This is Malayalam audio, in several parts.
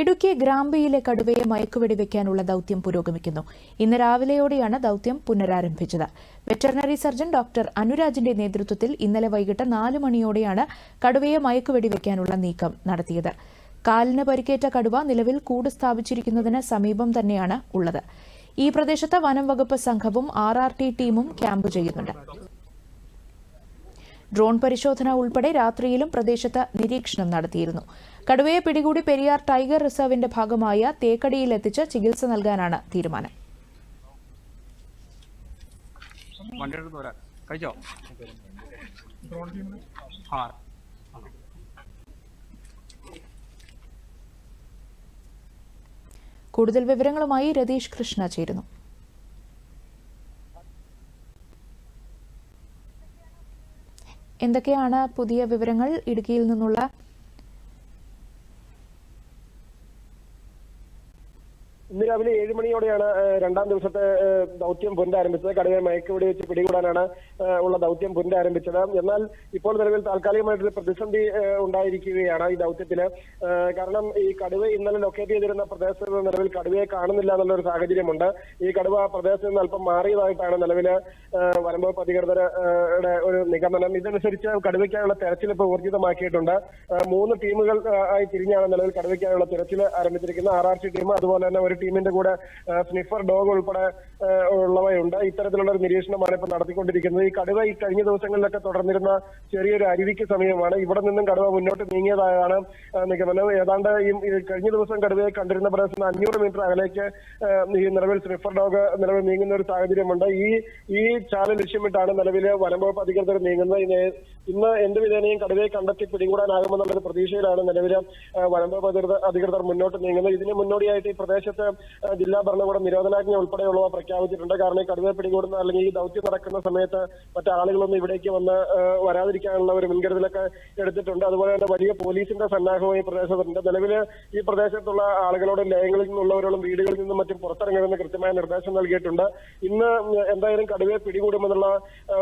ഇടുക്കി ഗ്രാമ്പിയിലെ കടുവയെ മയക്കുവെടി വെക്കാനുള്ള ദൌത്യം പുരോഗമിക്കുന്നു. ഇന്ന് രാവിലെയോടെയാണ് ദൌത്യം പുനരാരംഭിച്ചത്. വെറ്ററിനറി സർജൻ ഡോക്ടർ അനുരാജിന്റെ നേതൃത്വത്തിൽ ഇന്നലെ വൈകിട്ട് 4 മണിയോടെയാണ് കടുവയെ മയക്കുവെടി വെക്കാനുള്ള നീക്കം നടത്തിയത്. കാലിന് പരിക്കേറ്റ കടുവ നിലവിൽ കൂട് സ്ഥാപിച്ചിരിക്കുന്നതിന് സമീപം തന്നെയാണ് ഉള്ളത്. ഈ പ്രദേശത്ത് വനം വകുപ്പ് സംഘവും RRT ടീമും ക്യാമ്പ് ചെയ്യുന്നുണ്ട്. ഡ്രോൺ പരിശോധന ഉൾപ്പെടെ രാത്രിയിലും പ്രദേശത്ത് നിരീക്ഷണം നടത്തിയിരുന്നു. കടുവയെ പിടികൂടി പെരിയാർ ടൈഗർ റിസർവിന്റെ ഭാഗമായ തേക്കടിയിലെത്തിച്ച് ചികിത്സ നൽകാനാണ് തീരുമാനം. കൂടുതൽ വിവരങ്ങളുമായി രതീഷ് കൃഷ്ണ ചേരുന്നു. എന്തൊക്കെയാണ് പുതിയ വിവരങ്ങൾ ഇടുക്കിയിൽ നിന്നുള്ള? ഇന്ന് രാവിലെ 7 മണിയോടെയാണ് രണ്ടാം ദിവസത്തെ ദൗത്യം പുനരാരംഭിച്ചത്. കടുവയെ മയക്കുവെടി വെച്ച് പിടികൂടാനാണ് ഉള്ള ദൗത്യം പുനരാരംഭിച്ചത്. എന്നാൽ ഇപ്പോൾ നിലവിൽ താൽക്കാലികമായിട്ടൊരു പ്രതിസന്ധി ഉണ്ടായിരിക്കുകയാണ് ഈ ദൗത്യത്തില്. കാരണം ഈ കടുവ ഇന്നലെ ലൊക്കേറ്റ് ചെയ്തിരുന്ന പ്രദേശത്ത് നിലവിൽ കടുവയെ കാണുന്നില്ല എന്നുള്ളൊരു സാഹചര്യമുണ്ട്. ഈ കടുവ പ്രദേശത്ത് നിന്ന് അല്പം മാറിയതായിട്ടാണ് നിലവില് വനംവകുപ്പ് അധികൃതരുടെ ഒരു നിഗമനം. ഇതനുസരിച്ച് കടുവയ്ക്കാനുള്ള തെരച്ചിൽ ഇപ്പോൾ ഊർജിതമാക്കിയിട്ടുണ്ട്. 3 ടീമുകൾ ആയി തിരിഞ്ഞാണ് നിലവിൽ കടുവയ്ക്കാനുള്ള തെരച്ചിൽ ആരംഭിച്ചിരിക്കുന്നത്. RRT ടീം, അതുപോലെ തന്നെ ഒരു ടീമിന്റെ കൂടെ സ്നിഫർ ഡോഗ് ഉൾപ്പെടെ ഉള്ളവയുണ്ട്. ഇത്തരത്തിലുള്ള ഒരു നിരീക്ഷണമാണ് ഇപ്പോൾ നടത്തിക്കൊണ്ടിരിക്കുന്നത്. ഈ കടുവ ഈ കഴിഞ്ഞ ദിവസങ്ങളിലൊക്കെ തുടർന്നിരുന്ന ചെറിയൊരു അരുവിക്ക് സമീപമാണ്. ഇവിടെ നിന്നും കടുവ മുന്നോട്ട് നീങ്ങിയതായാണ് നിഗമനം. ഏതാണ്ട് ഈ കഴിഞ്ഞ ദിവസം കടുവയെ കണ്ടിരുന്ന പ്രദേശത്ത് 500 മീറ്റർ അകലേക്ക് ഈ നിലവിൽ സ്നിഫർ ഡോഗ് നിലവിൽ നീങ്ങുന്ന ഒരു സാഹചര്യമുണ്ട്. ഈ ചാല ലക്ഷ്യമിട്ടാണ് നിലവിൽ വനംവകുപ്പ് അധികൃതർ നീങ്ങുന്നത്. ഇന്ന് എന്ത് വിധേനയും കടുവയെ കണ്ടെത്തി പിടികൂടാനാകുമെന്നുള്ളൊരു പ്രതീക്ഷയിലാണ് നിലവിൽ വനംവകുപ്പ് അധികൃതർ മുന്നോട്ട് നീങ്ങുന്നത്. ഇതിന് മുന്നോടിയായിട്ട് ഈ പ്രദേശത്ത് ജില്ലാ ഭരണകൂടം നിരോധനാജ്ഞ ഉൾപ്പെടെയുള്ളവ പ്രഖ്യാപിച്ചിട്ടുണ്ട്. കാരണം ഈ കടുവയെ പിടികൂടുന്ന അല്ലെങ്കിൽ ഈ ദൗത്യം നടക്കുന്ന സമയത്ത് മറ്റാളുകളൊന്നും ഇവിടേക്ക് വന്ന് വരാതിരിക്കാനുള്ള ഒരു മുൻകരുതലൊക്കെ എടുത്തിട്ടുണ്ട്. അതുപോലെ തന്നെ വലിയ പോലീസിന്റെ സന്നാഹവും ഈ പ്രദേശത്തുണ്ട്. നിലവിൽ ഈ പ്രദേശത്തുള്ള ആളുകളോട് ലയങ്ങളിൽ നിന്നുള്ളവരോടും വീടുകളിൽ നിന്നും മറ്റും പുറത്തിറങ്ങുമെന്ന് കൃത്യമായ നിർദ്ദേശം നൽകിയിട്ടുണ്ട്. ഇന്ന് എന്തായാലും കടുവയെ പിടികൂടുമെന്നുള്ള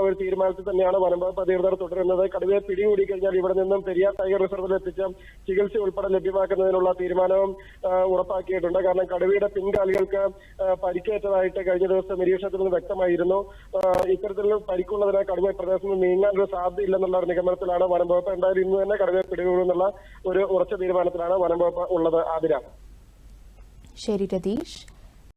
ഒരു തീരുമാനത്തിൽ തന്നെയാണ് വനംവകുപ്പ് അധികൃതർ തുടരുന്നത്. കടുവയെ പിടികൂടി കഴിഞ്ഞാൽ ഇവിടെ നിന്നും പെരിയാർ ടൈഗർ റിസർവിൽ എത്തിച്ച് ചികിത്സ ഉൾപ്പെടെ ലഭ്യമാക്കുന്നതിനുള്ള തീരുമാനവും ഉറപ്പാക്കിയിട്ടുണ്ട്. കാരണം കടുവയുടെ പിൻകാലുകൾക്ക് പരിക്കേറ്റതായിട്ട് കഴിഞ്ഞ ദിവസം നിരീക്ഷണത്തിൽ നിന്ന് വ്യക്തമായിരുന്നു. ഇത്തരത്തിൽ പരിക്കുള്ളതിനാൽ കടുവ പ്രദേശത്ത് നിന്ന് നീങ്ങാൻ ഒരു സാധ്യതയില്ലെന്നുള്ള ഒരു നിഗമനത്തിലാണ് വനംവകുപ്പ്. എന്തായാലും ഇന്ന് തന്നെ കടുവയെ പിടികൂടുന്നുള്ള ഒരു ഉറച്ച തീരുമാനത്തിലാണ് വനംവകുപ്പ് ഉള്ളത്. ആതിര. ശരി രതീഷ്.